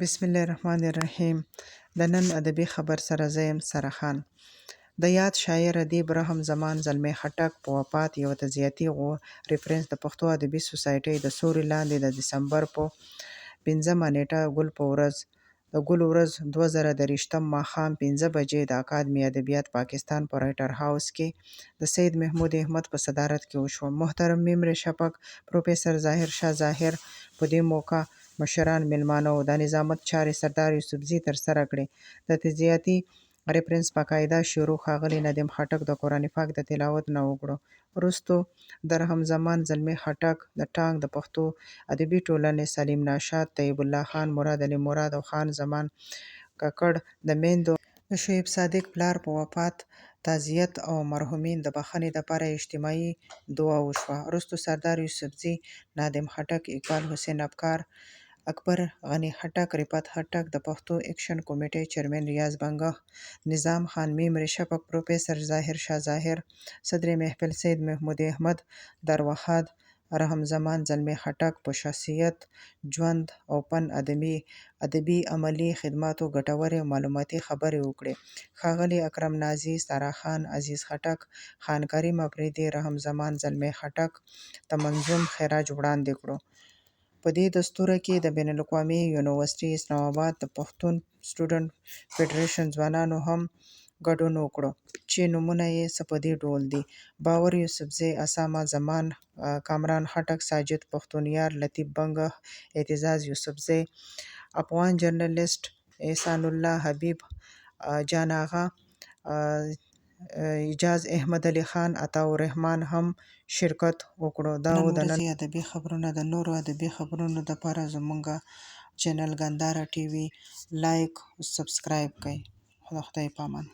بسم الله الرحمن الرحیم. د نن ادبي خبر سره زه یم سره خان. د یاد شاعر ادیب رحم زمان زلمی خټک په وفات یوه تعزیتي ریفرنس د پښتو ادبي سوسایټۍ د سوري لاندې د دسمبر په 5مه نیټه د ګل ورځ 2023 ماښام 5 بجې د اکاډمي ادبیات پاکستان په رایټر هاوس کې د سید محمود احمد په صدارت کې وشوه. محترم ممر شفق، پروفیسر ظاهر شاه ظاهر په دې موقع مشران میلمانه وو. د نظامت چارې سردار یوسفزي ترسره کړې. د تعزیتي ریفرنس په قاعده شروع ښاغلي ندیم خټک د قرآن پاک د تلاوت نه وکړو. وروستو د رحم زمان زلمی خټک د ټانک د پښتو ادبي ټولنې سلیم ناشاد، طیب الله خان، مراد علي مراد او خان زمان ککړ د میندو د شعیب صادق پلار په وفات تعزیت او مرحومین د بخښنې دپاره اجتماعي دعا وشوه. وروسته سردار یوسفزي، نادم خټک، اقبال حسین افکار، اکبر غني خټک، رفعت خټک، د پښتو ایکشن کمیټې چیرمن ریاض بنګښ، نظام خان، ممر شفق، پروفیسر ظاهر شاه ظاهر، صدر محفل سید محمود احمد در وخاد، رحم زمان زلمی خټک په شخصیت، ژوند او فن ادبي عملي خدماتو ګټورې او معلوماتي خبرې وکړې. ښاغلي اکرم نازي، سارا خان، عزیز خټک، خان کریم افریدي رحم زمان زلمی خټک ته منظوم خراج وړاندې کړو. په دې دستوره کې د بین الاقوامي یونیورسټي اسلام آباد د پښتون سټوډنټ فدرېشن ځوانانو هم ګډون وکړو، چې نومونه یې څه په دې ډول دي: باور یوسفزی، اسامه زمان، کامران خټک، ساجد پښتونیار، لطیف بنګښ، اعتزاز یوسفزی، افغان جرنلسټ احسان الله حبیب، جان آغا، اعجاز احمد علي خان، عطاءالرحمن هم شرکت وکړو. دا و د نن ادبي خبرونه. د نورو ادبي خبرونو دپاره زموږ چینل ګندهارا ټي وي لایک او سبسکرایب کړئ. خدای پامان.